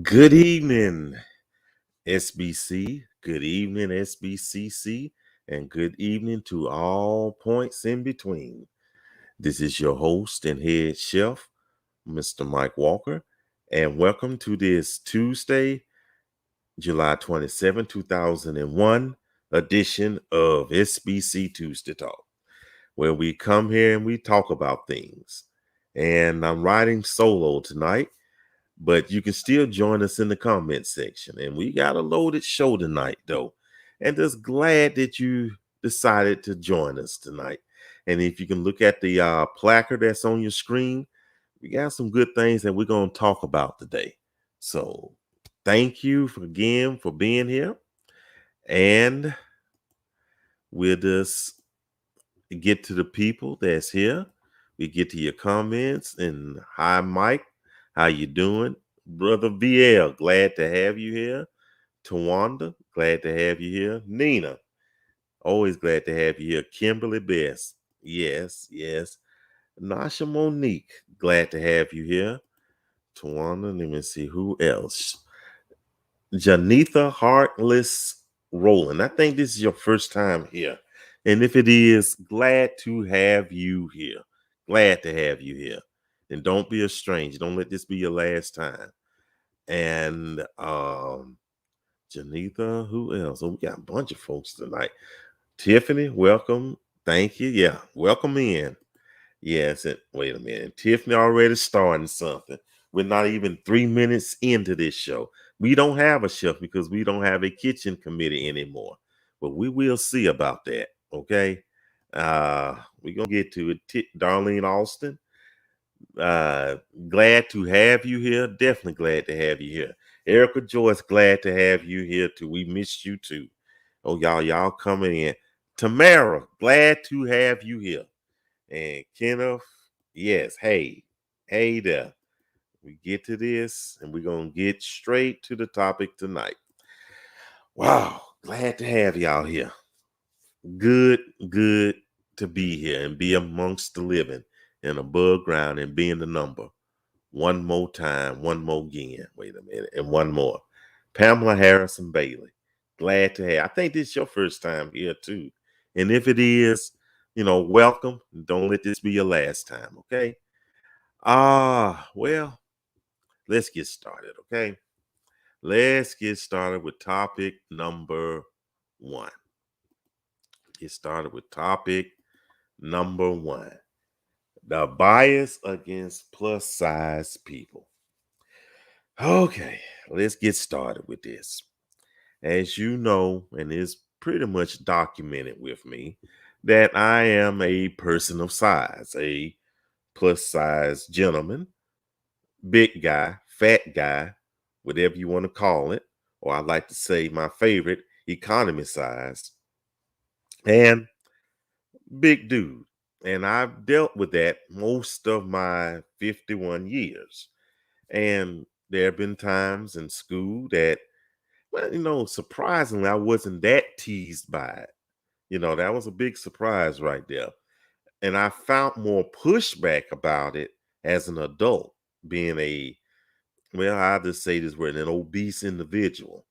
Good evening, SBC. Good evening, SBCC. And good evening to all points in between. This is your host and head chef, Mr. Mike Walker. And welcome to this Tuesday, July 27, 2001 edition of SBC Tuesday Talk, where we come here and we talk about things. And I'm riding solo tonight, but you can still join us in the comment section. And we got a loaded show tonight, though. And just glad that you decided to join us tonight. And if you can look at the placard that's on your screen, we got some good things that we're going to talk about today. So thank you again for being here. And we'll just get to the people that's here. We get to your comments. And hi, Mike. How you doing? Brother VL, glad to have you here. Tawanda, glad to have you here. Nina, always glad to have you here. Kimberly Best, yes. Nasha Monique, glad to have you here. Tawanda, let me see who else. Janitha Heartless Roland, I think this is your first time here. And if it is, glad to have you here. Glad to have you here. And don't be a stranger. Don't let this be your last time. And Janitha, who else? Oh, we got a bunch of folks tonight. Tiffany, welcome. Thank you. Yeah, welcome in. Yes, and wait a minute. Tiffany already starting something. We're not even 3 minutes into this show. We don't have a chef because we don't have a kitchen committee anymore. But we will see about that. Okay. We're gonna get to it. Darlene Austin. Glad to have you here. Definitely glad to have you here. Erica Joyce, glad to have you here too. We missed you too. Oh, y'all coming in. Tamara, glad to have you here. And Kenneth, yes, hey there. We get to this and we're gonna get straight to the topic tonight. Wow, glad to have y'all here. Good to be here and be amongst the living and above ground and being the number. One more time, one more again. Wait a minute, and one more. Pamela Harrison Bailey. Glad to have. I think this is your first time here too. And if it is, welcome. Don't let this be your last time, okay? Well, let's get started, okay? Let's get started with topic number one. Get started with topic number one. The bias against plus size people. Okay, let's get started with this. As you know, and it's pretty much documented with me, that I am a person of size, a plus size gentleman, big guy, fat guy, whatever you want to call it, or I like to say my favorite, economy size, and big dude. And I've dealt with that most of my 51 years. And there have been times in school that, well, surprisingly, I wasn't that teased by it. That was a big surprise right there. And I found more pushback about it as an adult, being I just say this word, an obese individual,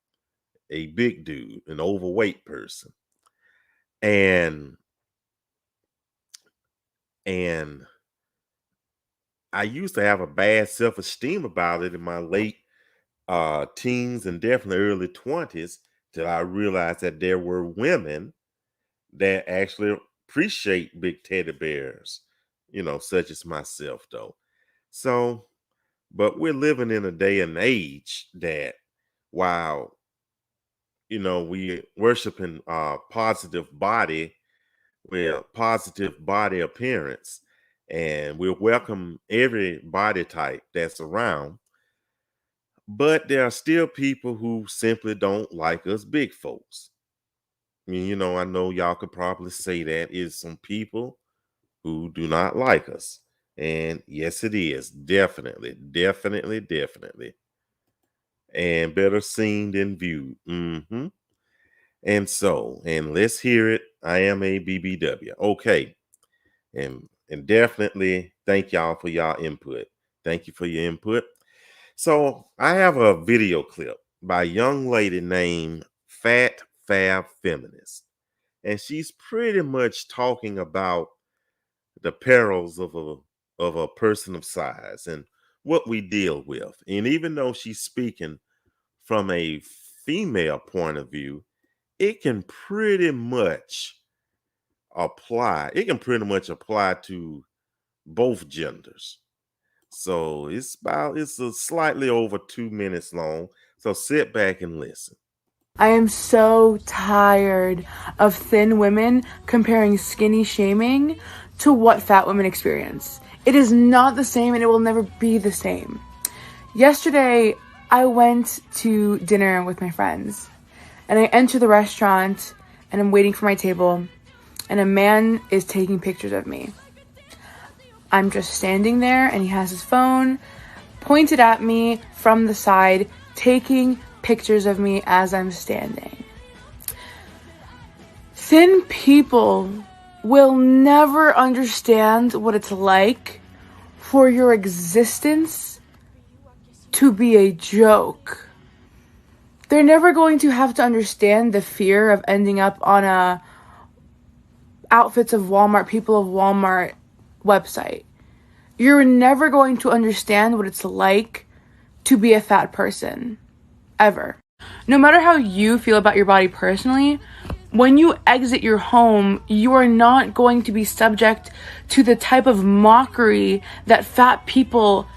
a big dude, an overweight person. And I used to have a bad self-esteem about it in my late teens and definitely early 20s till I realized that there were women that actually appreciate big teddy bears, such as myself, though. So, but we're living in a day and age that while, we worshiping positive body appearance, and we welcome every body type that's around, but there are still people who simply don't like us big folks. I mean, I know y'all could probably say that is some people who do not like us. And yes, it is. Definitely. And better seen than viewed. And let's hear it. I am a BBW. Okay. And definitely thank y'all for y'all input. Thank you for your input. So I have a video clip by a young lady named Fat Fab Feminist, and she's pretty much talking about the perils of a person of size and what we deal with. And even though she's speaking from a female point of view, it can pretty much apply to both genders. So it's a slightly over 2 minutes long. So sit back and listen. I am so tired of thin women comparing skinny shaming to what fat women experience. It is not the same and it will never be the same. Yesterday, I went to dinner with my friends and I enter the restaurant and I'm waiting for my table and a man is taking pictures of me. I'm just standing there and he has his phone pointed at me from the side, taking pictures of me as I'm standing. Thin people will never understand what it's like for your existence to be a joke. They're never going to have to understand the fear of ending up on a outfits of Walmart, people of Walmart website. You're never going to understand what it's like to be a fat person. Ever. No matter how you feel about your body personally, when you exit your home, you are not going to be subject to the type of mockery that fat people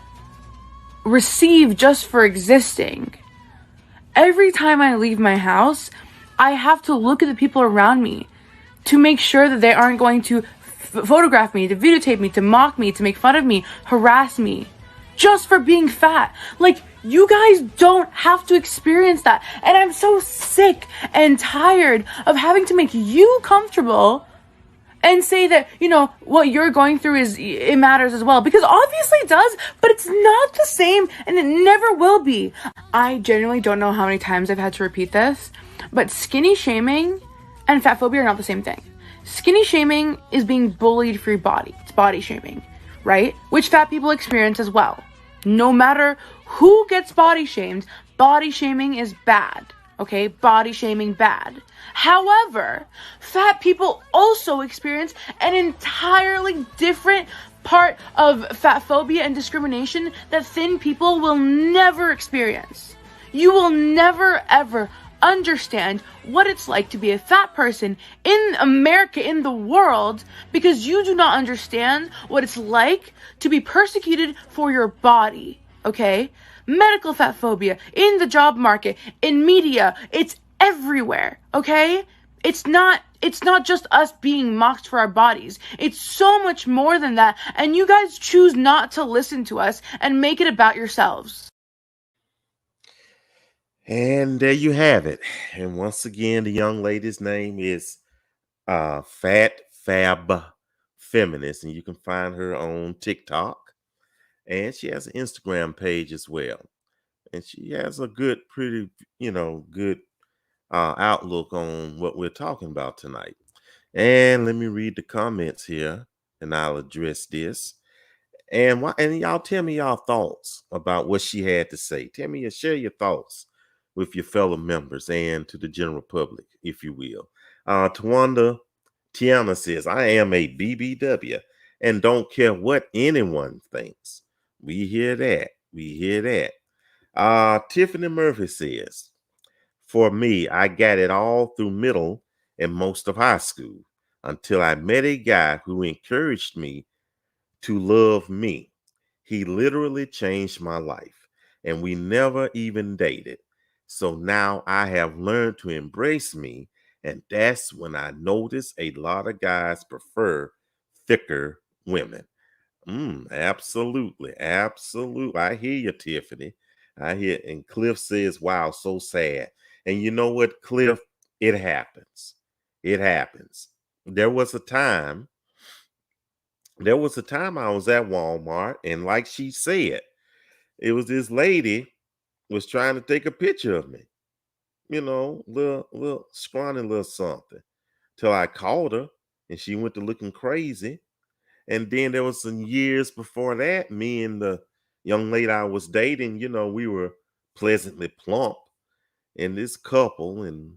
receive just for existing. Every time I leave my house, I have to look at the people around me to make sure that they aren't going to photograph me, to videotape me, to mock me, to make fun of me, harass me, just for being fat. Like, you guys don't have to experience that. And I'm so sick and tired of having to make you comfortable and say that, what you're going through it matters as well. Because obviously it does, but it's not the same and it never will be. I genuinely don't know how many times I've had to repeat this, but skinny shaming and fat phobia are not the same thing. Skinny shaming is being bullied for your body. It's body shaming, right? Which fat people experience as well. No matter who gets body shamed, body shaming is bad, okay? Body shaming bad. However, fat people also experience an entirely different part of fat phobia and discrimination that thin people will never experience. You will never, ever understand what it's like to be a fat person in America, in the world, because you do not understand what it's like to be persecuted for your body, okay? Medical fat phobia, in the job market, in media, it's everywhere, okay? It's not just us being mocked for our bodies. It's so much more than that, and you guys choose not to listen to us and make it about yourselves. And there you have it. And once again, the young lady's name is Fat Fab Feminist, and you can find her on TikTok. And she has an Instagram page as well. And she has a pretty good outlook on what we're talking about tonight. And let me read the comments here, and I'll address this. And y'all tell me y'all thoughts about what she had to say. Share your thoughts with your fellow members and to the general public, if you will. Tiana says, I am a BBW and don't care what anyone thinks. We hear that. We hear that. Tiffany Murphy says, for me, I got it all through middle and most of high school until I met a guy who encouraged me to love me. He literally changed my life, and we never even dated. So now I have learned to embrace me, and that's when I notice a lot of guys prefer thicker women. Absolutely. Absolutely. I hear you, Tiffany. I hear, and Cliff says, wow, so sad. And you know what, Cliff? It happens. It happens. There was a time I was at Walmart, and like she said, it was this lady was trying to take a picture of me. Little scrawny little something. Till I called her, and she went to looking crazy. And then there was some years before that, me and the young lady I was dating, we were pleasantly plump, and this couple and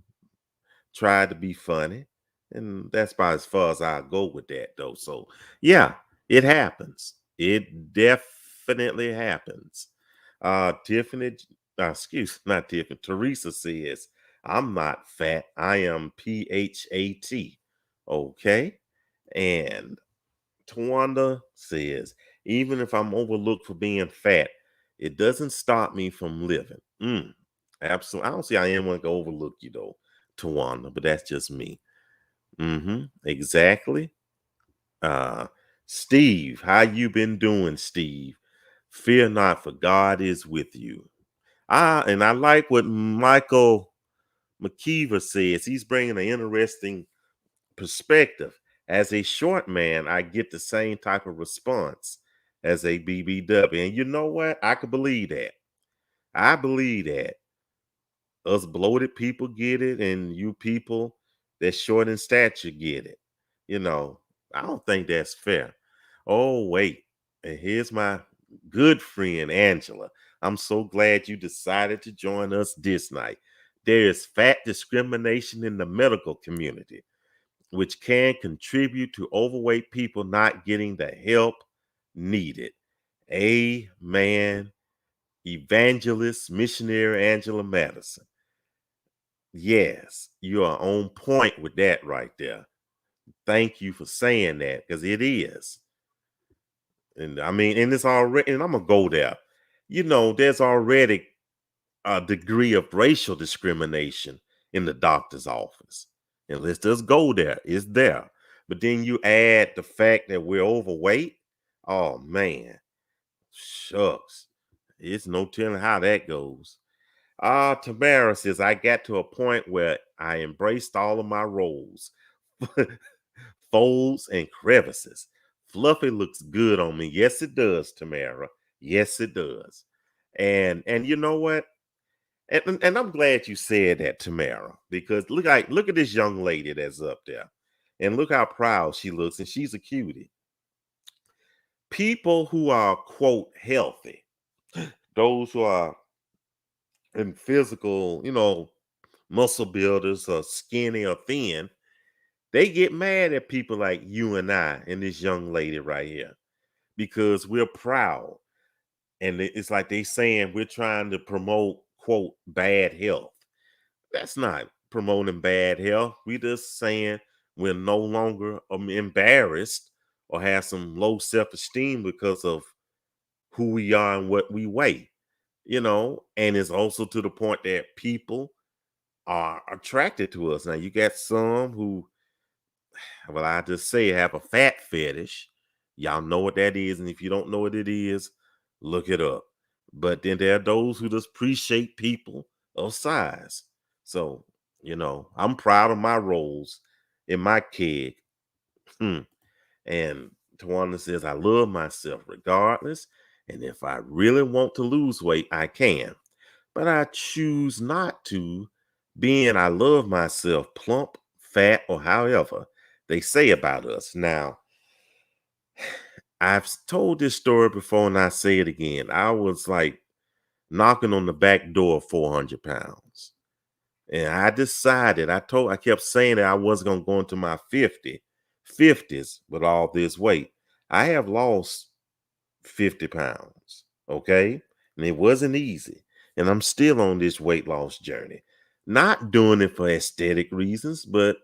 tried to be funny. And that's about as far as I go with that, though. So, yeah, it happens. It definitely happens. Tiffany, not Tiffany, Teresa says, I'm not fat. I am PHAT. Okay. And Tawanda says, even if I'm overlooked for being fat, it doesn't stop me from living. Absolutely. I don't see how anyone can overlook you, though, Tawanda, but that's just me. Exactly. Uh, Steve, how you been doing, Steve? Fear not, for God is with you. And I like what Michael McKeever says. He's bringing an interesting perspective. As a short man, I get the same type of response as a BBW. And you know what? I could believe that. I believe that. Us bloated people get it, and you people that's short in stature get it. I don't think that's fair. Oh, wait. And here's my good friend, Angela. I'm so glad you decided to join us this night. There is fat discrimination in the medical community, which can contribute to overweight people not getting the help needed. Amen. Evangelist, missionary Angela Madison. Yes, you are on point with that right there. Thank you for saying that, because it is. And I mean, and it's already, and I'm going to go there. There's already a degree of racial discrimination in the doctor's office. And let's just go there. It's there. But then you add the fact that we're overweight. Oh, man. Shucks. It's no telling how that goes. Tamara says, I got to a point where I embraced all of my roles, folds and crevices. Fluffy looks good on me. Yes, it does, Tamara. Yes, it does. And you know what? And I'm glad you said that, Tamara, because look at this young lady that's up there, and look how proud she looks, and she's a cutie. People who are, quote, healthy, those who are in physical, muscle builders or skinny or thin, they get mad at people like you and I and this young lady right here, because we're proud. And it's like they saying we're trying to promote, quote, bad health. That's not promoting bad health. We just saying we're no longer embarrassed or have some low self-esteem because of who we are and what we weigh, and it's also to the point that people are attracted to us. Now, you got some who, well, I just say, have a fat fetish. Y'all know what that is. And if you don't know what it is, look it up. But then there are those who just appreciate people of size. So, I'm proud of my roles in my keg. And Tawana says, I love myself regardless. And if I really want to lose weight, I can. But I choose not to, being I love myself plump, fat, or however they say about us. Now, I've told this story before and I say it again. I was like knocking on the back door of 400 pounds. And I decided, I kept saying that I wasn't going to go into my 50s with all this weight. I have lost 50 pounds. Okay. And it wasn't easy. And I'm still on this weight loss journey. Not doing it for aesthetic reasons, but,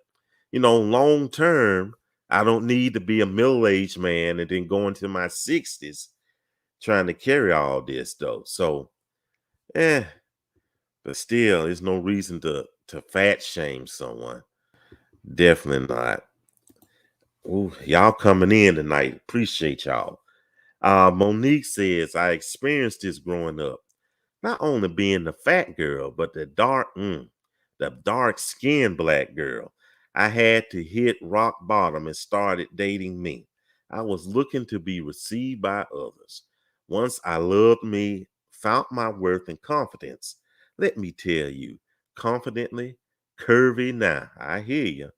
long term, I don't need to be a middle-aged man and then go into my 60s trying to carry all this, though. So, but still, there's no reason to fat shame someone. Definitely not. Ooh, y'all coming in tonight. Appreciate y'all. Monique says, I experienced this growing up. Not only being the fat girl, but the dark skinned black girl. I had to hit rock bottom and started dating me. I was looking to be received by others. Once I loved me, found my worth and confidence. Let me tell you, confidently, curvy now. I hear you.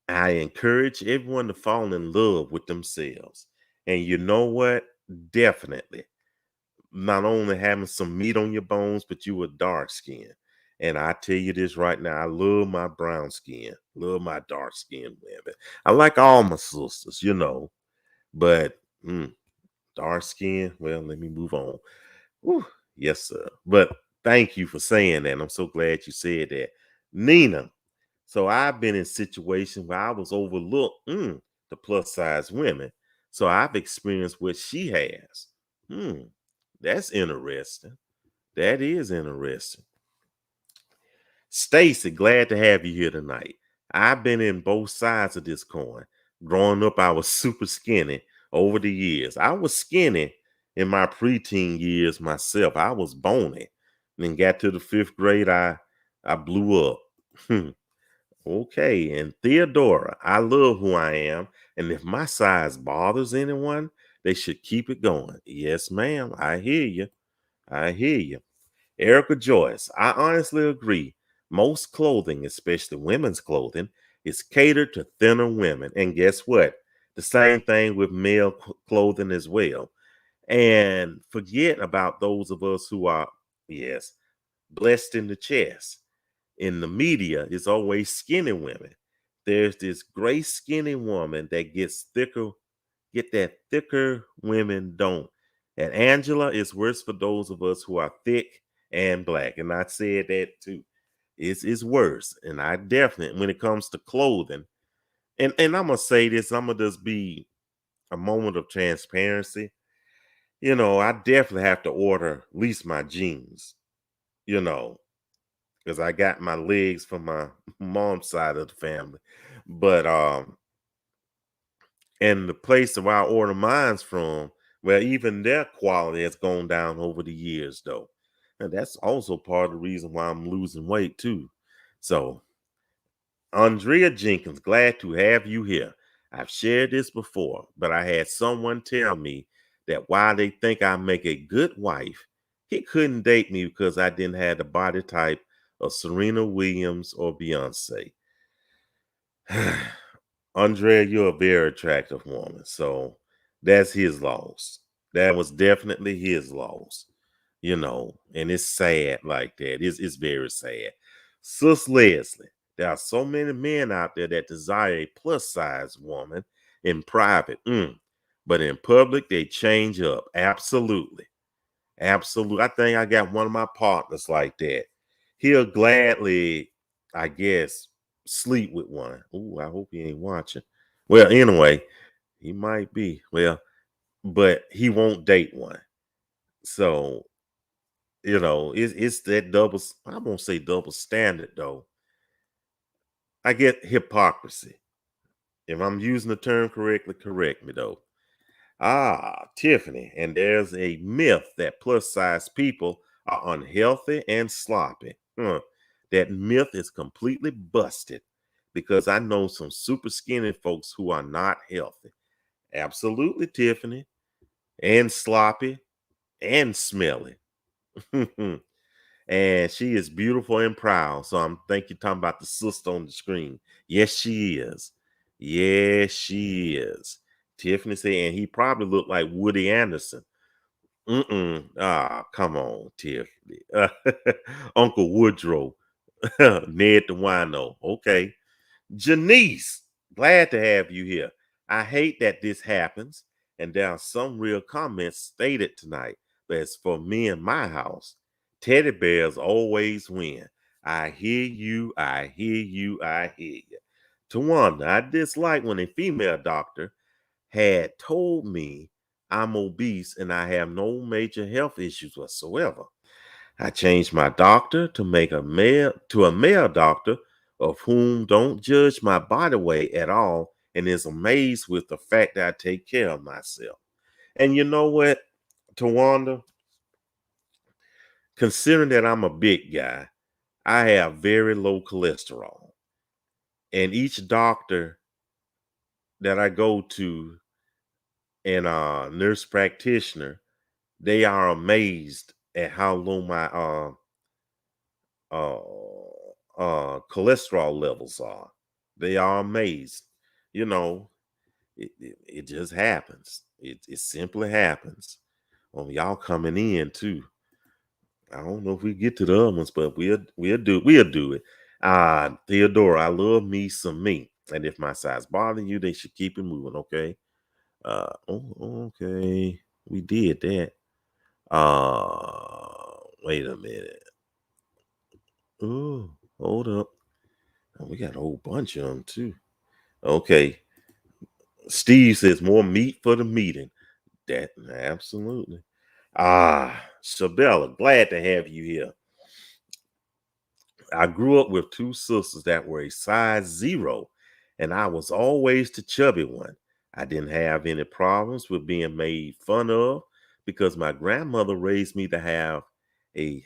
I encourage everyone to fall in love with themselves. And you know what? Definitely. not only having some meat on your bones, but you were dark skinned. And I tell you this right now, I love my brown skin, love my dark skinned women. I like all my sisters, but dark skin, well, let me move on. Whew, yes, sir. But thank you for saying that. I'm so glad you said that. Nina, so I've been in situations where I was overlooked, the plus size women. So I've experienced what she has. That's interesting. That is interesting. Stacy, glad to have you here tonight. I've been in both sides of this coin. Growing up, I was super skinny over the years. I was skinny in my preteen years myself. I was bony. Then got to the 5th grade, I blew up. Okay, and Theodora, I love who I am. And if my size bothers anyone, they should keep it going. Yes, ma'am. I hear you. I hear you. Erica Joyce, I honestly agree. Most clothing, especially women's clothing, is catered to thinner women. And guess what? The same thing with male clothing as well. And forget about those of us who are, yes, blessed in the chest. In the media, it's always skinny women. There's this gray skinny woman that gets thicker, get that thicker women don't. And Angela is worse for those of us who are thick and black. And I said that too. It's worse. And I definitely, when it comes to clothing, and I'm gonna say this, I'm gonna just be a moment of transparency. I definitely have to order at least my jeans, you know, because I got my legs from my mom's side of the family. But and the place where I order mine's from, well, even their quality has gone down over the years, though. And that's also part of the reason why I'm losing weight too. So, Andrea Jenkins, glad to have you here. I've shared this before, but I had someone tell me that while they think I make a good wife, he couldn't date me because I didn't have the body type of Serena Williams or Beyonce. Andrea, you're a very attractive woman. So that's his loss. That was definitely his loss, and it's sad like that. It's very sad. Sis Leslie, there are so many men out there that desire a plus size woman in private, but in public, they change up. Absolutely. Absolutely. I think I got one of my partners like that. He'll gladly, I guess, sleep with one. Ooh, I hope he ain't watching. Well, anyway, he might be. Well, but he won't date one. So, it's that double, I won't say double standard though. I get hypocrisy. If I'm using the term correctly, correct me though. Tiffany, and there's a myth that plus size people are unhealthy and sloppy. That myth is completely busted because I know some super skinny folks who are not healthy. Absolutely, Tiffany, and sloppy and smelly. And she is beautiful and proud. So I'm think you're talking about the sister on the screen. Yes, she is. Yes, she is. Tiffany said, and he probably looked like Woody Anderson. Come on, Tiffany. Uncle Woodrow. Ned the Wino. Okay. Janice, glad to have you here. I hate that this happens, and there are some real comments stated tonight. But as for me and my house, teddy bears always win. I hear you, I hear you, I hear you. Tawanda, I dislike when a female doctor had told me I'm obese and I have no major health issues whatsoever. I changed my doctor to make a male doctor of whom don't judge my body weight at all and is amazed with the fact that I take care of myself. And you know what, Tawanda, considering that I'm a big guy, I have very low cholesterol. And each doctor that I go to and a nurse practitioner, they are amazed at how low my uh, cholesterol levels are. They are amazed. You know, it just happens. It simply happens. Y'all coming in too. I don't know if we get to the other ones, but we'll do it. Theodora, I love me some me. And if my size bothering you, they should keep it moving, okay? Okay. We did that. Wait a minute. Oh, hold up. We got a whole bunch of them too. Okay. Steve says more meat for the meeting. That absolutely. Shabella, glad to have you here. I grew up with two sisters that were a size 0, and I was always the chubby one. I didn't have any problems with being made fun of because my grandmother raised me to have a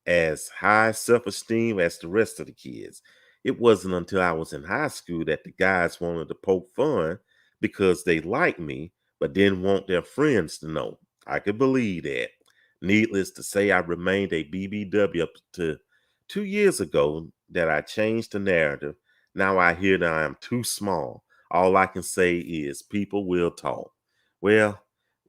as high self-esteem as the rest of the kids. It wasn't until I was in high school that the guys wanted to poke fun because they liked me, but didn't want their friends to know. I could believe that. Needless to say, I remained a BBW up to 2 years ago that I changed the narrative. Now I hear that I am too small. All I can say is people will talk. Well,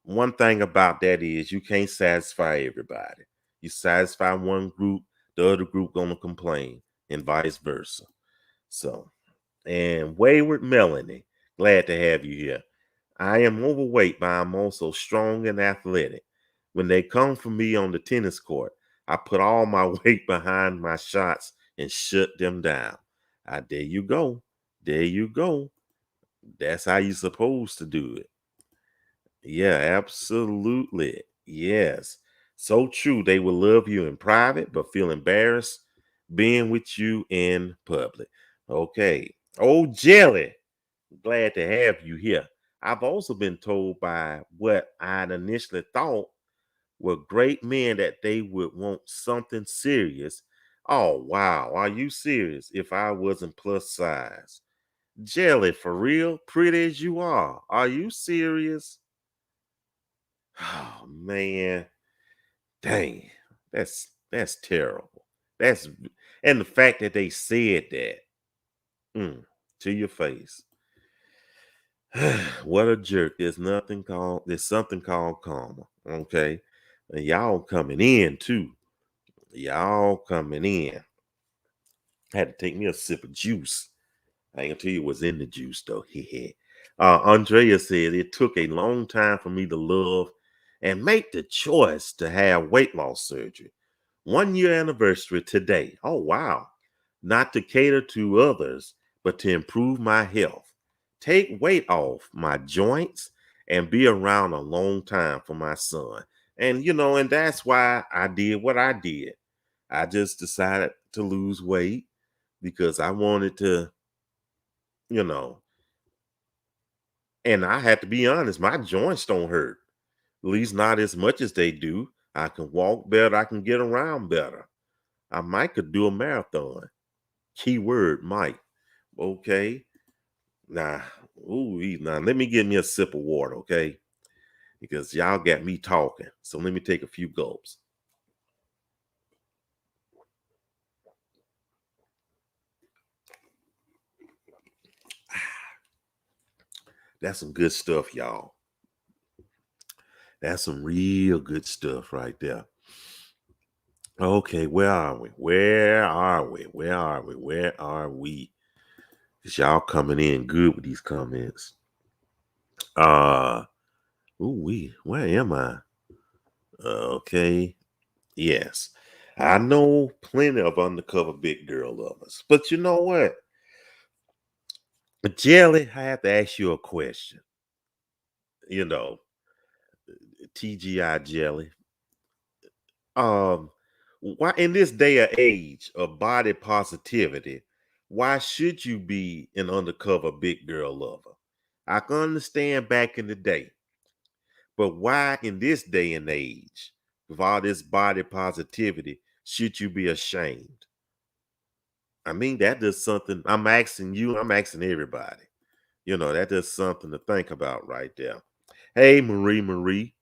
one thing about that is you can't satisfy everybody. You satisfy one group, the other group gonna complain, and vice versa. So, and Wayward Melanie, glad to have you here. I am overweight, but I'm also strong and athletic. When they come for me on the tennis court, I put all my weight behind my shots and shut them down. There you go. There you go. That's how you're supposed to do it. Yeah, absolutely. Yes. So true. They will love you in private, but feel embarrassed being with you in public. Okay. Oh, Jelly. Glad to have you here. I've also been told by what I'd initially thought were great men that they would want something serious. Oh, wow. Are you serious? If I wasn't plus size. Jelly, for real? Pretty as you are you serious? Oh man, dang, that's terrible. That's and the fact that they said that to your face. What a jerk. There's something called karma. Okay. And y'all coming in too. Y'all coming in. Had to take me a sip of juice. I ain't gonna tell you what's in the juice though. Andrea said it took a long time for me to love and make the choice to have weight loss surgery. 1 year anniversary today. Oh wow. Not to cater to others, but to improve my health, take weight off my joints, and be around a long time for my son. And that's why I did what I did. I just decided to lose weight because I wanted to, you know, and I had to be honest, my joints don't hurt. At least not as much as they do. I can walk better, I can get around better. I might could do a marathon. Keyword might. Okay. Now, now let me get me a sip of water, okay? Because y'all got me talking. So let me take a few gulps. That's some good stuff, y'all. That's some real good stuff right there. Okay, where are we? Where are we? Where are we? Where are we? Because y'all coming in good with these comments. Where am I? Okay. Yes. I know plenty of undercover big girl lovers. But you know what? Jelly, I have to ask you a question. You know, TGI Jelly. Um, why in this day or age of body positivity, why should you be an undercover big girl lover? I can understand back in the day, but why in this day and age, with all this body positivity, should you be ashamed? I mean, that does something. I'm asking you, I'm asking everybody. That does something to think about right there. Hey, Marie.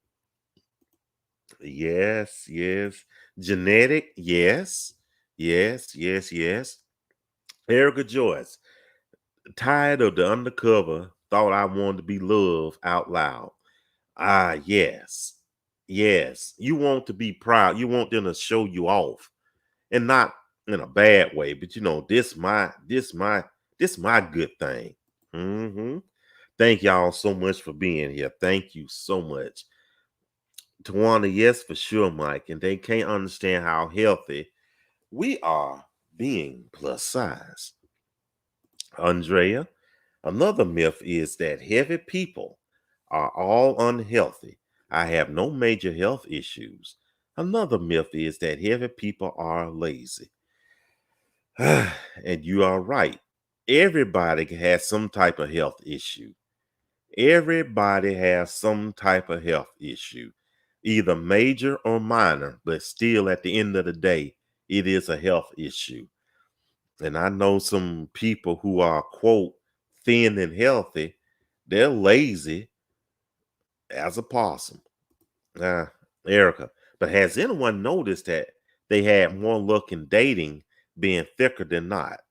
Yes, yes. Genetic, yes. Yes. Erica Joyce, tired of the undercover, thought I wanted to be loved out loud. Yes. Yes, you want to be proud. You want them to show you off, and not in a bad way, but this my good thing. Hmm. Thank y'all so much for being here. Thank you so much. Tawana, yes, for sure, Mike. And they can't understand how healthy we are being plus size. Andrea, another myth is that heavy people are all unhealthy. I have no major health issues. Another myth is that heavy people are lazy. And you are right. Everybody has some type of health issue. Everybody has some type of health issue, either major or minor, but still at the end of the day, it is a health issue. And I know some people who are, quote, thin and healthy, they're lazy as a possum. Erica. But has anyone noticed that they had more luck in dating being thicker than not?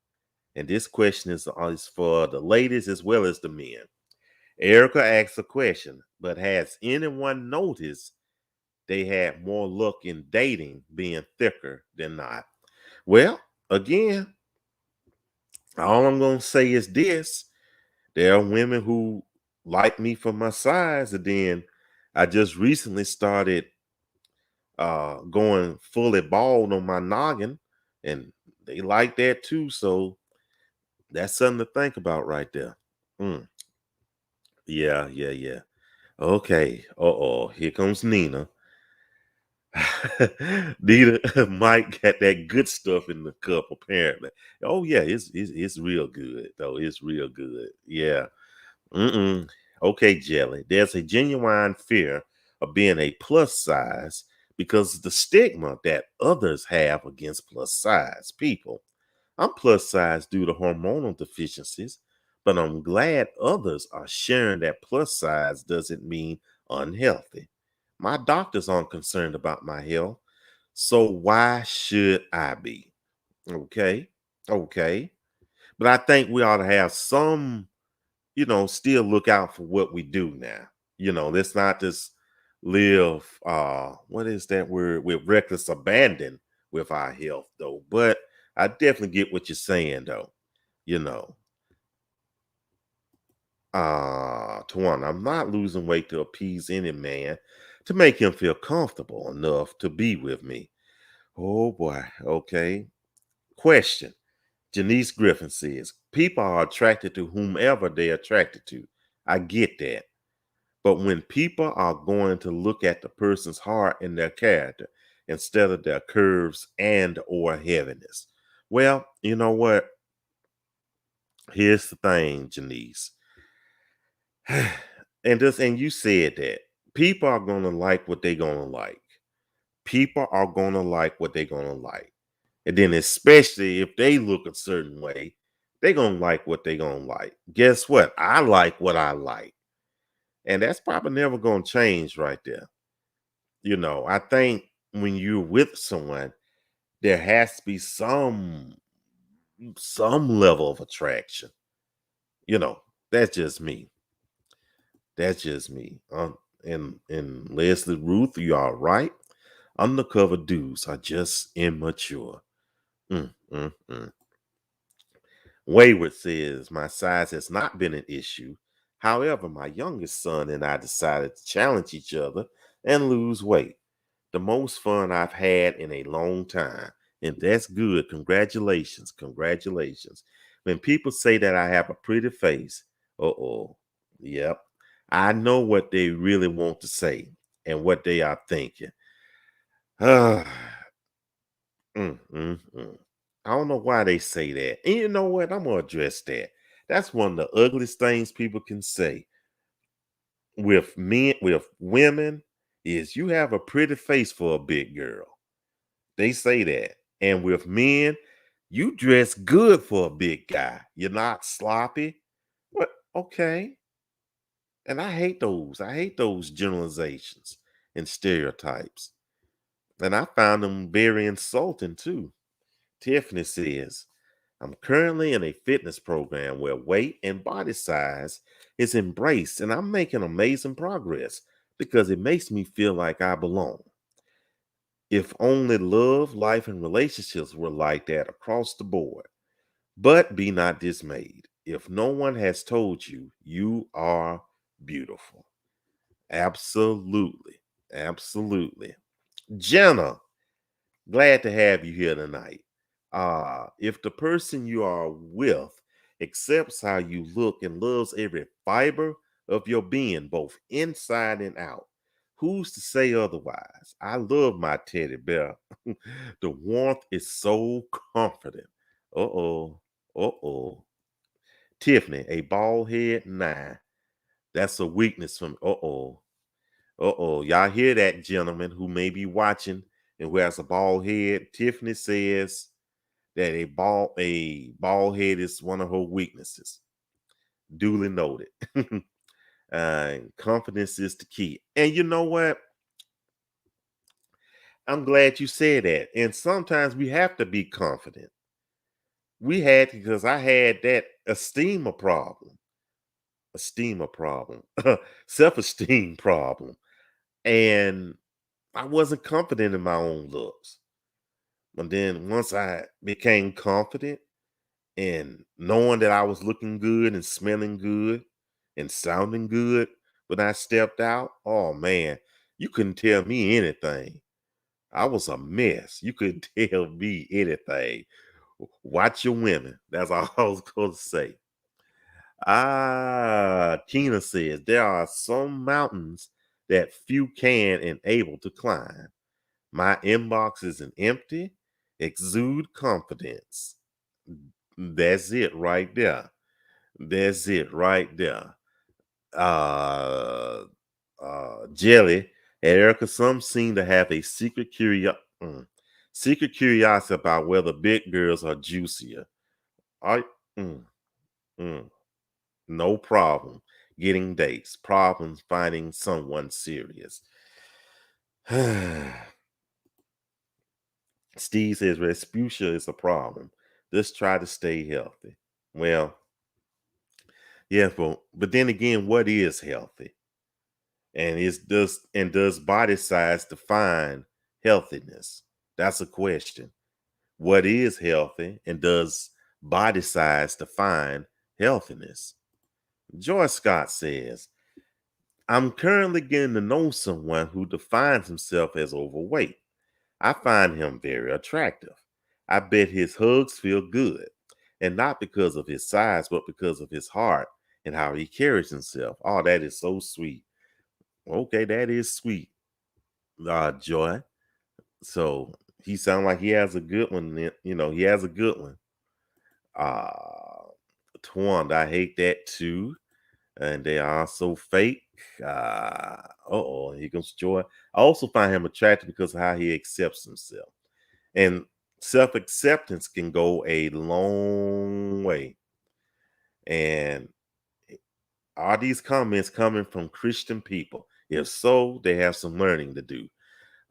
And this question is for the ladies as well as the men. Erica asks a question, but has anyone noticed they had more luck in dating being thicker than not? Well, again, all I'm going to say is this. There are women who like me for my size, and then I just recently started going fully bald on my noggin, and they like that too. So that's something to think about right there. Yeah. Okay. Here comes Nina. Nina, Mike got that good stuff in the cup, apparently. Oh, yeah, it's real good, though. It's real good. Yeah. Okay, Jelly. There's a genuine fear of being a plus size because of the stigma that others have against plus size people. I'm plus size due to hormonal deficiencies, but I'm glad others are sharing that plus size doesn't mean unhealthy. My doctors aren't concerned about my health, so why should I be? Okay, okay. But I think we ought to have some, still look out for what we do now. Let's not just live, what is that word, with reckless abandon with our health, though. But I definitely get what you're saying, though. You know, Tawana, I'm not losing weight to appease any man to make him feel comfortable enough to be with me. Oh boy. Okay. Question. Janice Griffin says, people are attracted to whomever they're attracted to. I get that. But when people are going to look at the person's heart and their character instead of their curves and or heaviness. Well, you know what? Here's the thing, Janice. And you said that people are gonna like what they're gonna like. People are gonna like what they're gonna like. And then especially if they look a certain way, they're gonna like what they're gonna like. Guess what? I like what I like. And that's probably never gonna change right there. I think when you're with someone, there has to be some level of attraction. You know, that's just me. That's just me. And Leslie Ruth, you are right. Undercover dudes are just immature. Mm, mm, mm. Wayward says, my size has not been an issue. However, my youngest son and I decided to challenge each other and lose weight. The most fun I've had in a long time. And that's good. Congratulations. Congratulations. When people say that I have a pretty face, yep. I know what they really want to say and what they are thinking. Ah, mm, mm, mm. I don't know why they say that. And you know what? I'm going to address that. That's one of the ugliest things people can say with men, with women, is you have a pretty face for a big girl. They say that. And with men, you dress good for a big guy. You're not sloppy. What? Okay. And I hate those. I hate those generalizations and stereotypes. And I found them very insulting too. Tiffany says, I'm currently in a fitness program where weight and body size is embraced, and I'm making amazing progress. because it makes me feel like I belong. If only love, life, and relationships were like that across the board. But be not dismayed. If no one has told you, you are beautiful. Absolutely. Absolutely. Jenna, glad to have you here tonight. If the person you are with accepts how you look and loves every fiber of your being, both inside and out, who's to say otherwise? I love my teddy bear. The warmth is so comforting. Uh-oh. Uh-oh. Tiffany, a bald head? Nah. That's a weakness from uh-oh. Uh-oh. Y'all hear that, gentleman who may be watching and who has a bald head? Tiffany says that a bald head is one of her weaknesses. Duly noted. Confidence is the key. And you know what? I'm glad you said that. And sometimes we have to be confident. Because I had that esteem problem. Self-esteem problem. And I wasn't confident in my own looks. But then once I became confident and knowing that I was looking good and smelling good and sounding good when I stepped out, oh man, you couldn't tell me anything. I was a mess. You couldn't tell me anything. Watch your women. That's all I was going to say. Tina says there are some mountains that few can and able to climb. My inbox isn't empty. Exude confidence. That's it right there. That's it right there. Uh, Jelly and Erica, some seem to have a secret curiosity about whether big girls are juicier. I, mm, mm. No problem getting dates. Problems finding someone serious. Steve says Respucia is a problem. Just try to stay healthy. Well, yeah, but then again, what is healthy? And does body size define healthiness? That's a question. What is healthy, and does body size define healthiness? Joyce Scott says, I'm currently getting to know someone who defines himself as overweight. I find him very attractive. I bet his hugs feel good, and not because of his size, but because of his heart and how he carries himself. Oh, that is so sweet. Okay, that is sweet, Joy. So he sounds like he has a good one. He has a good one. Uh, Twand, I hate that too. And they are so fake. Here comes Joy. I also find him attractive because of how he accepts himself. And self-acceptance can go a long way. And are these comments coming from Christian people? If so, they have some learning to do.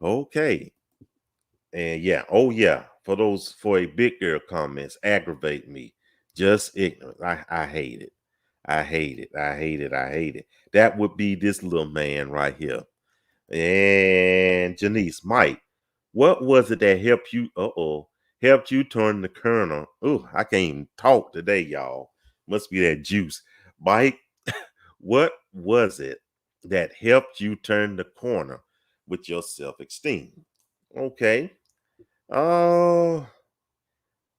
Okay. And yeah, for a big girl comments aggravate me. Just ignorant. I hate it. I hate it. I hate it. I hate it. That would be this little man right here. And Janice, Mike, what was it that helped you turn the corner? Oh, I can't even talk today, y'all. Must be that juice. Mike, what was it that helped you turn the corner with your self-esteem? Okay. Uh,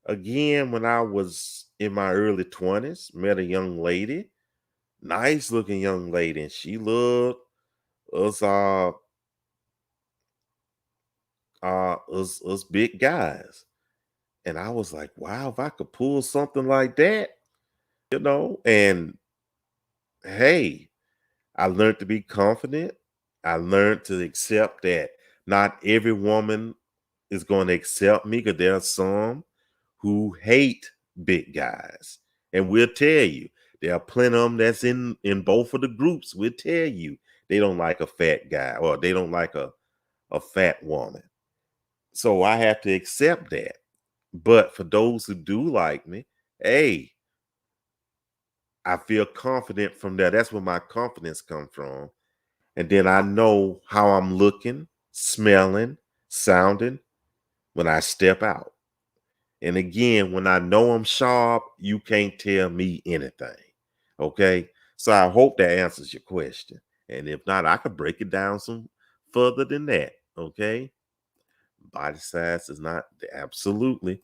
Again, when I was in my early 20s, met a young lady, nice looking young lady, and she loved us us big guys. And I was like, wow, if I could pull something like that, and hey, I learned to be confident. I learned to accept that not every woman is going to accept me, because there are some who hate big guys. And we'll tell you, there are plenty of them that's in both of the groups. We'll tell you they don't like a fat guy, or they don't like a fat woman. So I have to accept that. But for those who do like me, hey, I feel confident from that. That's where my confidence comes from. And then I know how I'm looking, smelling, sounding when I step out. And again, when I know I'm sharp, you can't tell me anything. Okay. So I hope that answers your question. And if not, I could break it down some further than that. Okay. Body size is not absolutely.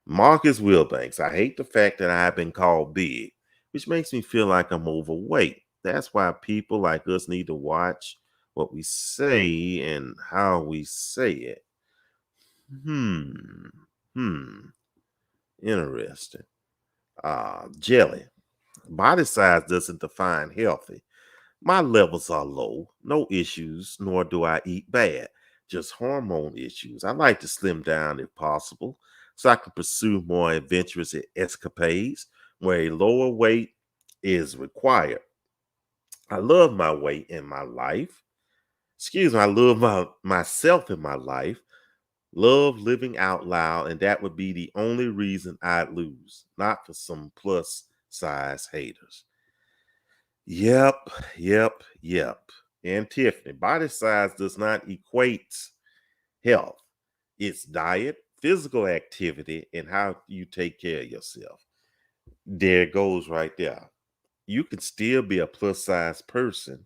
Marcus Wilbanks, I hate the fact that I've been called big, which makes me feel like I'm overweight. That's why people like us need to watch what we say and how we say it. Hmm. Hmm. Interesting. Jelly. Body size doesn't define healthy. My levels are low, no issues, nor do I eat bad, just hormone issues. I like to slim down if possible so I can pursue more adventurous escapades where a lower weight is required. I love my weight in my life. Excuse me, I love myself in my life. Love living out loud, and that would be the only reason I'd lose, not for some plus size haters. Yep, yep. And Tiffany, body size does not equate health. It's diet, physical activity, and how you take care of yourself. There it goes right there. You can still be a plus size person.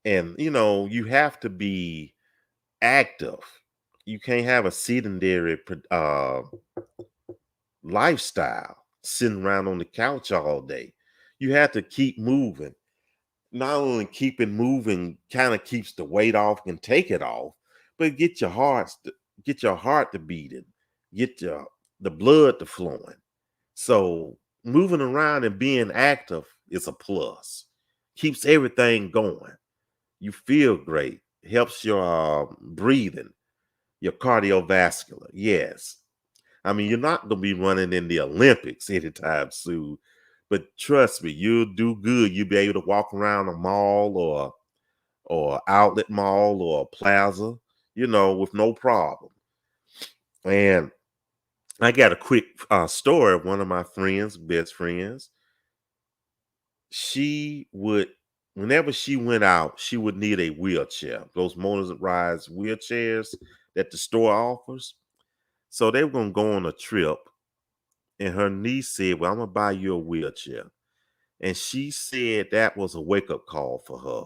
And, you have to be active. You can't have a sedentary lifestyle sitting around on the couch all day. You have to keep moving. Not only keeping moving kind of keeps the weight off and take it off, but get your heart to beating, get the blood to flowing. So moving around and being active is a plus. Keeps everything going. You feel great. Helps your breathing, your cardiovascular. Yes. I mean, you're not going to be running in the Olympics anytime soon, but trust me, you'll do good. You'll be able to walk around a mall or outlet mall or a plaza, with no problem. And I got a quick story of one of my friends, best friends. She would, whenever she went out, she would need a wheelchair, those motorized wheelchairs that the store offers. So they were going to go on a trip, and her niece said, "Well, I'm going to buy you a wheelchair." And she said that was a wake up call for her.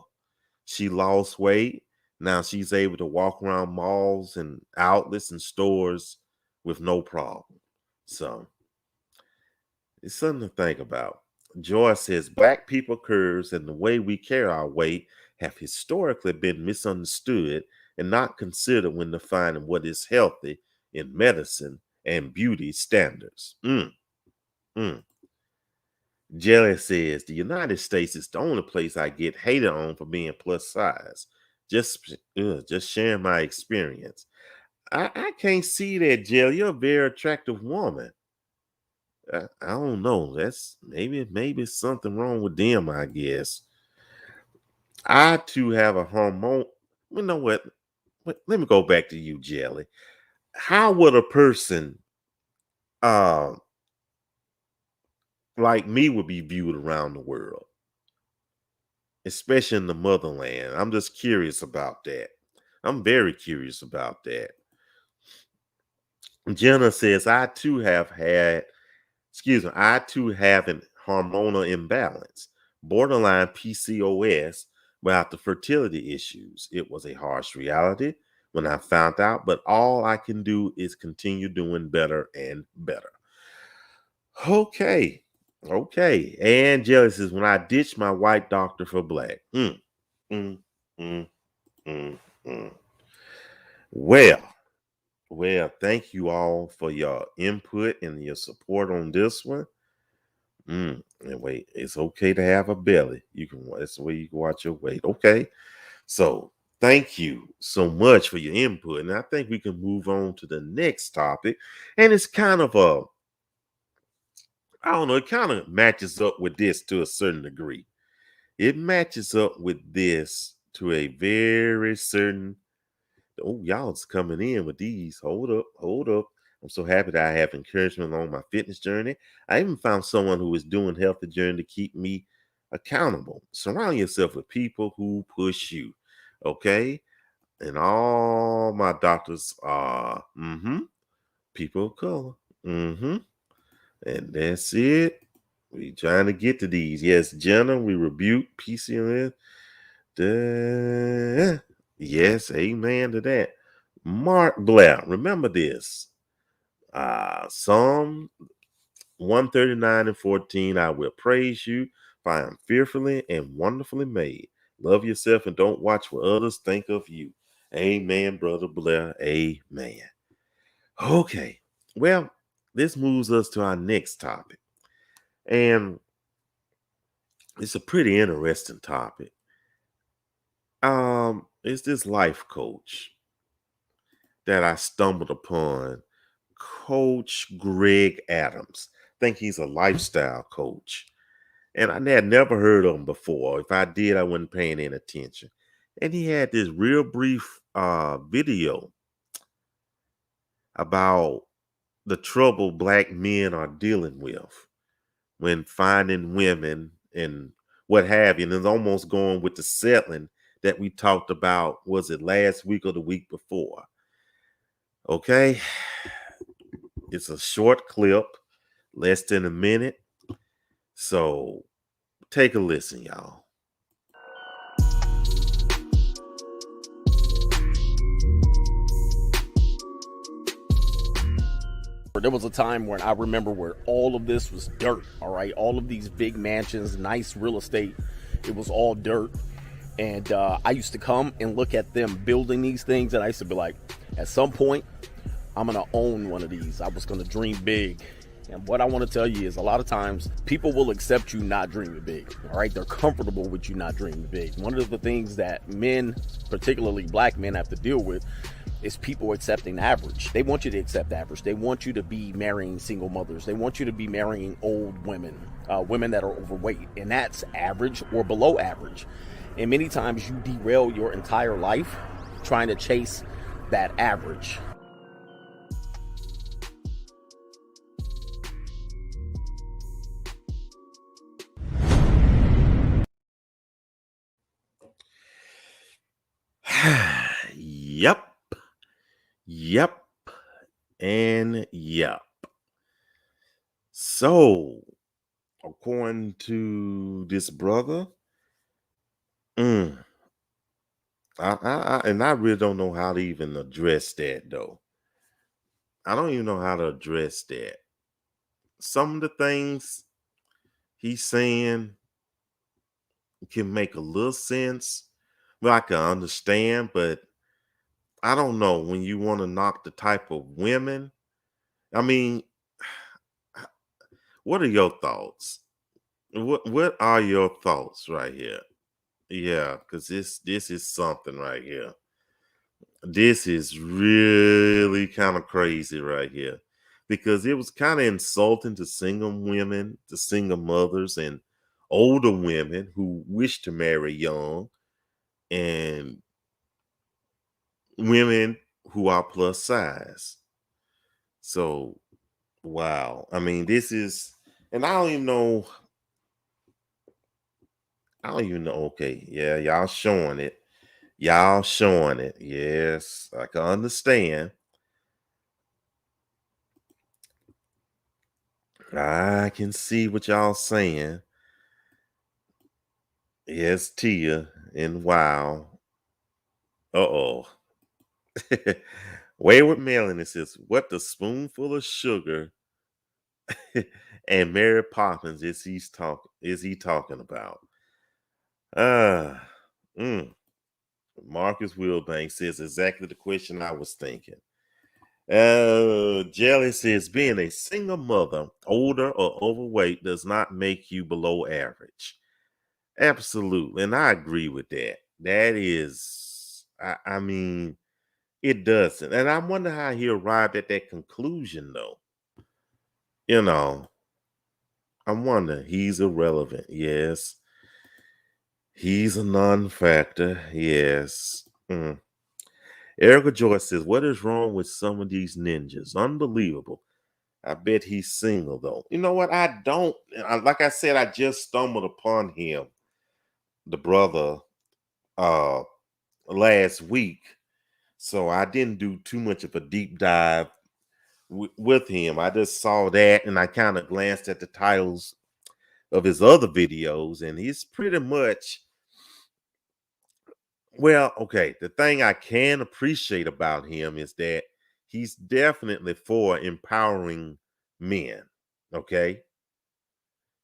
She lost weight. Now she's able to walk around malls and outlets and stores with no problem. So it's something to think about. Joy says Black people curves and the way we carry our weight have historically been misunderstood and not considered when defining what is healthy in medicine and beauty standards. Mm. Jelly says the United States is the only place I get hated on for being plus size. Just sharing my experience. I can't see that, Jelly. You're a very attractive woman. I don't know. That's maybe something wrong with them, I guess. I too have a hormone. You know what? Let me go back to you, Jelly. How would a person uh like me would be viewed around the world, especially in the motherland? I'm just curious about that. I'm very curious about that. Jenna says, I too have an hormonal imbalance, borderline PCOS, without the fertility issues. It was a harsh reality when I found out, but all I can do is continue doing better and better. Okay. And Jelly says, when I ditched my white doctor for black. Mm, mm, mm, mm, mm. Well, thank you all for your input and your support on this one. And wait, it's okay to have a belly. That's the way you can watch your weight. Okay. So thank you so much for your input. And I think we can move on to the next topic. And it's kind of I don't know, it kind of matches up with this to a certain degree. It matches up with this to a very certain. Oh, y'all's coming in with these. Hold up. I'm so happy that I have encouragement along my fitness journey. I even found someone who is doing healthy journey to keep me accountable. Surround yourself with people who push you. Okay. And all my doctors are people of color. And that's it. We trying to get to these. Yes, Jenna, we rebuke PCMS. Yes, amen to that. Mark Blair, remember this. Psalm 139:14, I will praise you, for I am fearfully and wonderfully made. Love yourself and don't watch what others think of you. Amen, Brother Blair. Amen. Okay. Well, this moves us to our next topic. And it's a pretty interesting topic. It's this life coach that I stumbled upon, Coach Greg Adams. I think he's a lifestyle coach. And I had never heard of him before. If I did, I wasn't paying any attention. And he had this real brief video about the trouble Black men are dealing with when finding women and what have you. And it's almost going with the settling that we talked about, was it last week or the week before? Okay. It's a short clip, less than a minute. So take a listen, y'all. There was a time when I remember where all of this was dirt, all right? All of these big mansions, nice real estate, it was all dirt. And I used to come and look at them building these things, and I used to be like, at some point, I'm going to own one of these. I was going to dream big. And what I want to tell you is a lot of times people will accept you not dreaming big, all right? They're comfortable with you not dreaming big. One of the things that men, particularly Black men, have to deal with is people accepting average. They want you to accept average. They want you to be marrying single mothers. They want you to be marrying old women, women that are overweight. And that's average or below average. And many times you derail your entire life trying to chase that average. Yep. And yep. So, according to this brother, and I really don't know how to even address that, though. I don't even know how to address that. Some of the things he's saying can make a little sense. Well, I can understand, but I don't know, when you want to knock the type of women. I mean, what are your thoughts? What are your thoughts right here? Yeah, because this is something right here. This is really kind of crazy right here, because it was kind of insulting to single women, to single mothers, and older women who wish to marry young, and women who are plus size. So, wow. I mean, this is, and I don't even know. Okay, yeah, y'all showing it. Yes, I can understand. I can see what y'all saying. Yes, Tia, and wow. Uh-oh. Wayward Melanie says, what the spoonful of sugar and Mary Poppins is he talking about? Marcus Wilbank says exactly the question I was thinking. Jelly says, being a single mother, older or overweight, does not make you below average. Absolutely. And I agree with that. That is, I mean, it doesn't. And I wonder how he arrived at that conclusion, though. You know, I wonder. He's irrelevant. Yes. He's a non-factor. Yes. Erica Joyce says, what is wrong with some of these ninjas? Unbelievable. I bet he's single though. You know what? Like I said, I just stumbled upon him, the brother, last week. So I didn't do too much of a deep dive with him. I just saw that and I kind of glanced at the titles of his other videos, and he's pretty much, well, okay, the thing I can appreciate about him is that he's definitely for empowering men. Okay.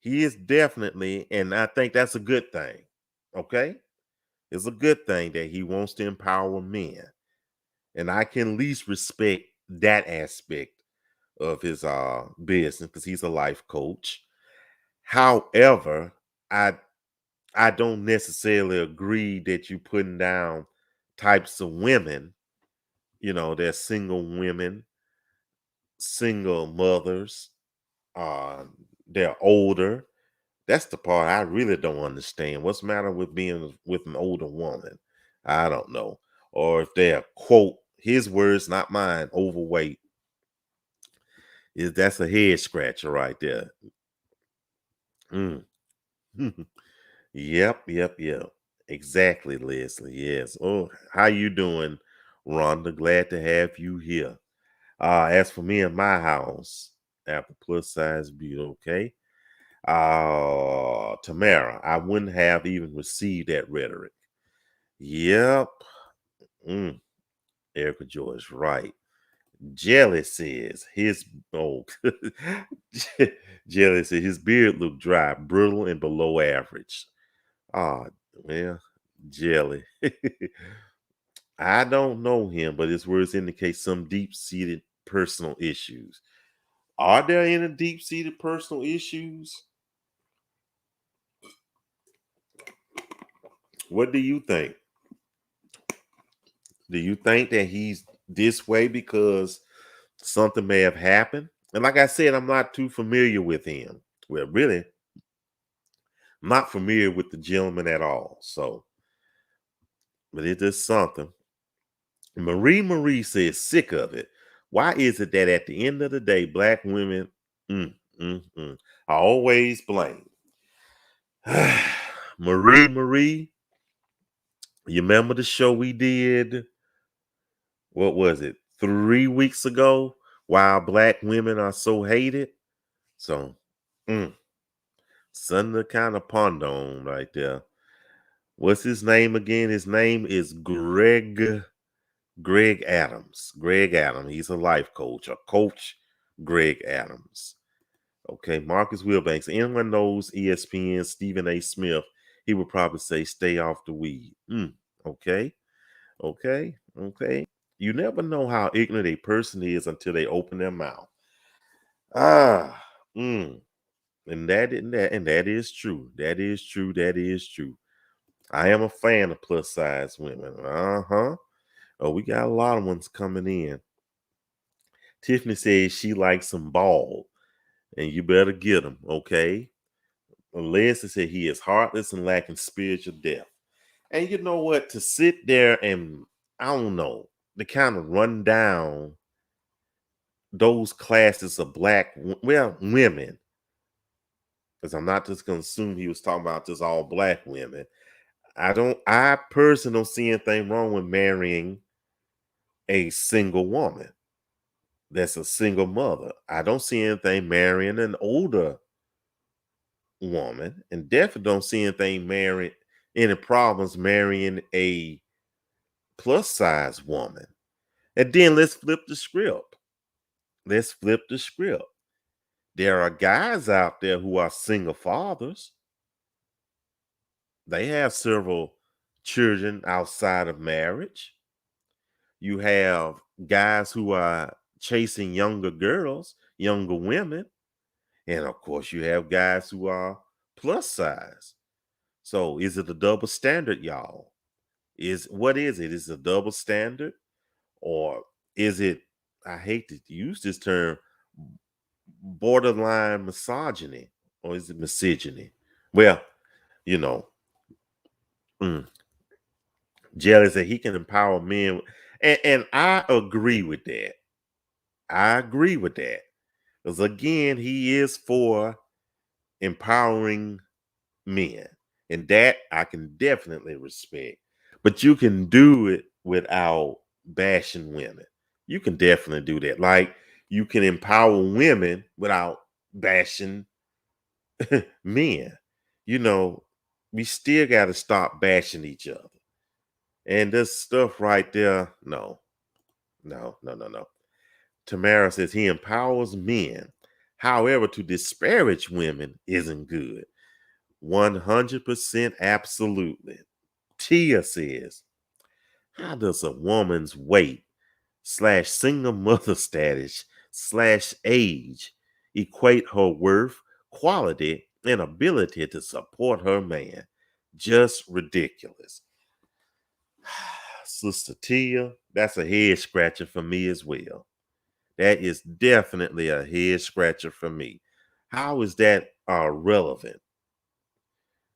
He is definitely, and I think that's a good thing. Okay. It's a good thing that he wants to empower men. And I can at least respect that aspect of his business because he's a life coach. However, I don't necessarily agree that you putting down types of women, they're single women, single mothers, they're older. That's the part I really don't understand. What's the matter with being with an older woman? I don't know. Or if they're, quote, his words, not mine, overweight. That's a head scratcher right there. Mm. Yep. Exactly, Leslie. Yes. Oh, how you doing, Rhonda? Glad to have you here. As for me in my house, Apple plus size beauty, okay. Tamara, I wouldn't have even received that rhetoric. Yep. Erica George, right. Jelly says Jelly says his beard looked dry, brittle, and below average. Well, Jelly. I don't know him, but his words indicate some deep-seated personal issues. Are there any deep-seated personal issues? What do you think? Do you think that he's this way because something may have happened? And like I said, I'm not too familiar with him. Well, really, I'm not familiar with the gentleman at all. So, but it is something. Marie says, sick of it. Why is it that at the end of the day, black women are always blamed? Marie, you remember the show we did? What was it? 3 weeks ago? Why black women are so hated? So, something to kind of ponder on right there. What's his name again? His name is Greg Adams. Greg Adams. He's a life coach, Greg Adams. Okay, Marcus Wilbanks. Anyone knows ESPN Stephen A. Smith, he would probably say stay off the weed. Okay. You never know how ignorant a person is until they open their mouth. And that is true. That is true. I am a fan of plus size women. Oh, we got a lot of ones coming in. Tiffany says she likes them bald, and you better get them, okay? Leslie said he is heartless and lacking spiritual depth. And you know what? To sit there and, I don't know, to kind of run down those classes of women, because I'm not just going to assume he was talking about just all black women. I personally don't see anything wrong with marrying a single woman that's a single mother. I don't see anything marrying an older woman, and definitely don't see any problems marrying a plus size woman. And then let's flip the script. There are guys out there who are single fathers. They have several children outside of marriage. You have guys who are chasing younger girls, younger women. And of course, you have guys who are plus size. So is it a double standard, y'all? What is it? Is it a double standard? Or is it, I hate to use this term, borderline misogyny? Or is it misogyny? Well, you know, Jelly said he can empower men. And I agree with that. Because again, he is for empowering men. And that I can definitely respect. But you can do it without bashing women. You can definitely do that. Like you can empower women without bashing men. You know, we still got to stop bashing each other. And this stuff right there, no. Tamara says he empowers men. However, to disparage women isn't good. 100% absolutely. Tia says, how does a woman's weight / single mother status / age equate her worth, quality, and ability to support her man? Just ridiculous. Sister Tia, that's a head scratcher for me as well. That is definitely a head scratcher for me. How is that relevant?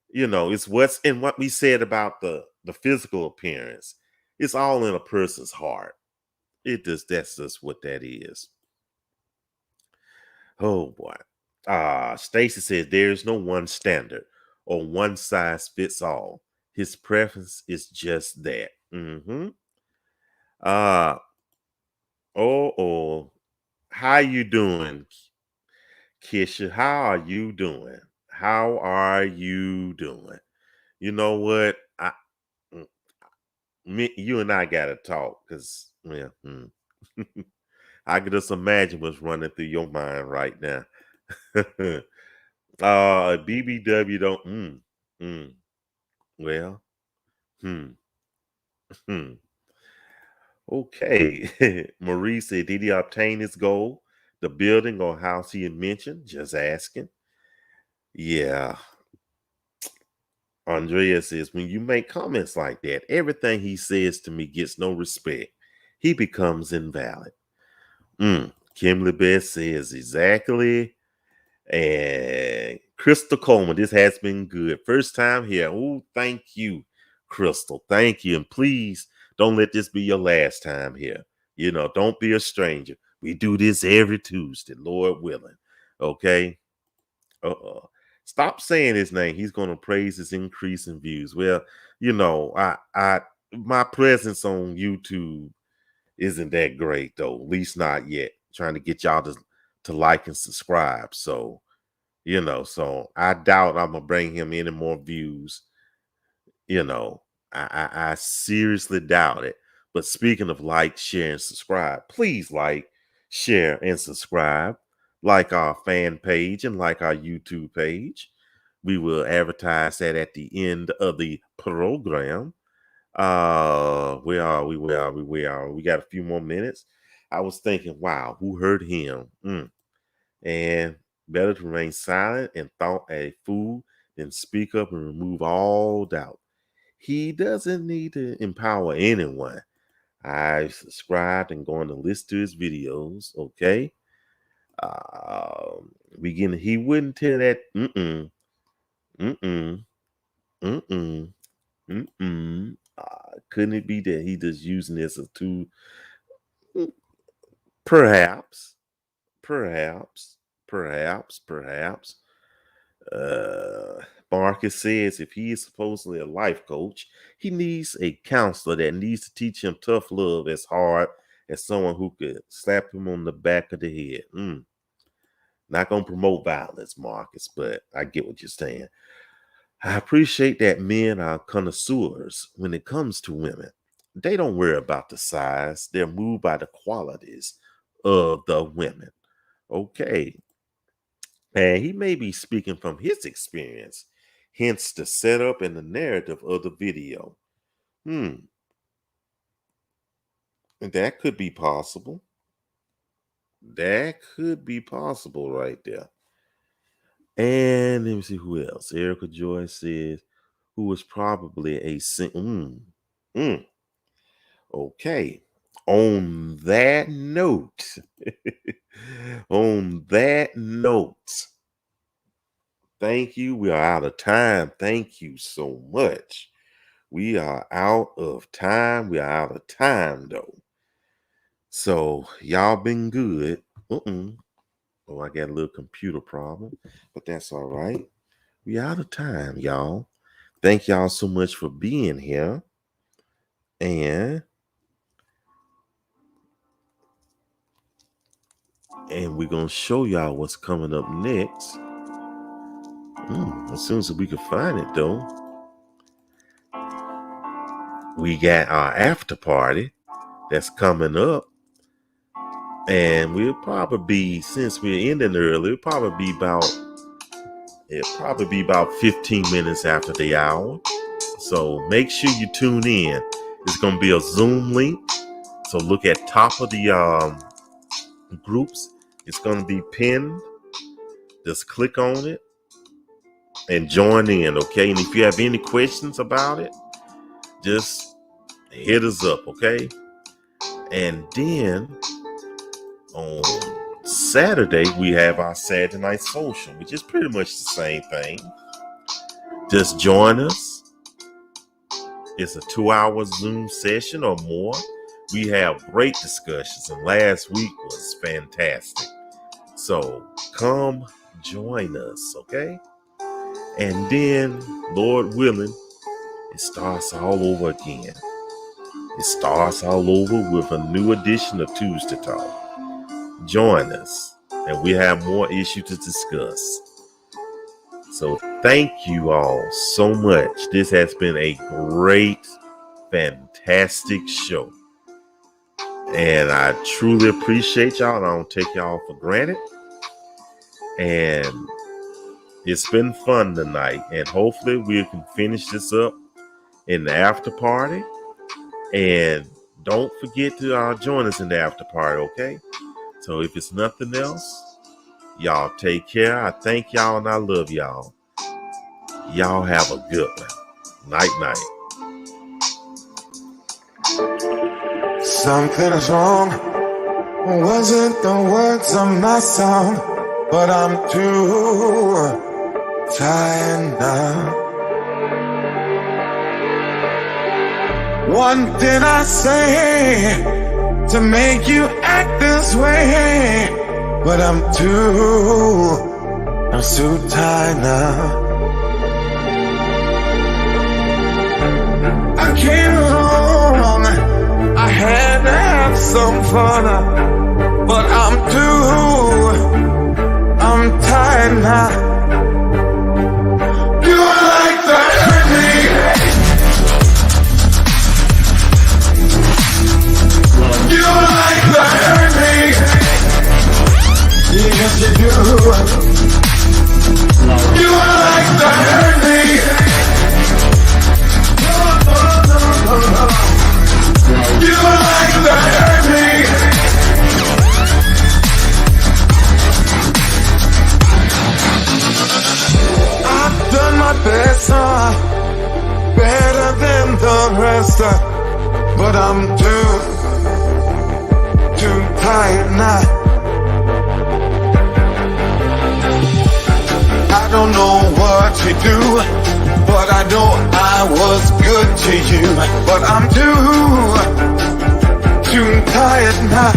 You know, it's what's in what we said about the physical appearance. It's all in a person's heart. That's just what that is. Oh boy. Stacy says there is no one standard or one size fits all. His preference is just that. Mm-hmm. Oh, how you doing, Kisha? How are you doing? How are you doing? You know what? You and I gotta talk because I can just imagine what's running through your mind right now. BBW don't. Well, hmm. Hmm. Okay. Marie said, did he obtain his goal? The building or house he had mentioned? Just asking. Yeah. Andrea says, when you make comments like that, everything he says to me gets no respect. He becomes invalid. Kimberly Beth says, exactly. And Crystal Coleman, this has been good. First time here. Oh, thank you, Crystal. Thank you. And please don't let this be your last time here. You know, don't be a stranger. We do this every Tuesday, Lord willing. Okay? Stop saying his name. He's going to praise his increase in views. Well, you know, my presence on YouTube isn't that great though. At least not yet. Trying to get y'all to like and subscribe. So, you know, so I doubt I'm gonna bring him any more views. You know, I seriously doubt it. But speaking of like, share, and subscribe, please like, share, and subscribe. Like our fan page and like our YouTube page. We will advertise that at the end of the program. Where are we? We got a few more minutes. I was thinking, wow, who heard him? And better to remain silent and thought a fool than speak up and remove all doubt. He doesn't need to empower anyone. I've subscribed and going to listen to his videos. Okay. He wouldn't tell that. Couldn't it be that he just using this as a tool? Perhaps. Marcus says if he is supposedly a life coach, he needs a counselor that needs to teach him tough love as hard as someone who could slap him on the back of the head. Not going to promote violence, Marcus, but I get what you're saying. I appreciate that men are connoisseurs when it comes to women. They don't worry about the size. They're moved by the qualities of the women. Okay. And he may be speaking from his experience, hence the setup and the narrative of the video. And that could be possible. That could be possible right there. And let me see who else. Erica Joy says, who was probably a Okay. On that note, thank you. We are out of time. Thank you so much. We are out of time. We are out of time, though. So, y'all been good. Oh, I got a little computer problem, but that's all right. We out of time, y'all. Thank y'all so much for being here. And we're going to show y'all what's coming up next. As soon as we can find it, though. We got our after party that's coming up. And we'll probably be, since we're ending early, it'll probably be about 15 minutes after the hour. So make sure you tune in. It's going to be a Zoom link. So look at top of the groups. It's going to be pinned. Just click on it and join in, okay? And if you have any questions about it, just hit us up, okay? And then on Saturday, we have our Saturday Night Social, which is pretty much the same thing. Just join us. It's a 2-hour Zoom session or more. We have great discussions, and last week was fantastic. So come join us, okay? And then, Lord willing, it starts all over again. It starts all over with a new edition of Tuesday Talk. Join us, and we have more issues to discuss. So thank you all so much. This has been a great, fantastic show. And I truly appreciate y'all. I don't take y'all for granted. And it's been fun tonight. And hopefully we can finish this up in the after party. And don't forget to join us in the after party, okay? So if it's nothing else, y'all take care. I thank y'all and I love y'all. Y'all have a good one. Night, night. Something's wrong. Wasn't the words of my song, but I'm too tired now. What did I say to make you act this way? But I'm too tired now. I came along, I had to have some fun, but I'm tired now. You like to hurt me. You like to hurt me. Yes, you do. You like to hurt me. You like to hurt me. I've done my best, better than the rest, but I'm too tired now. I don't know what to do, but I know I was good to you. But I'm too tired now.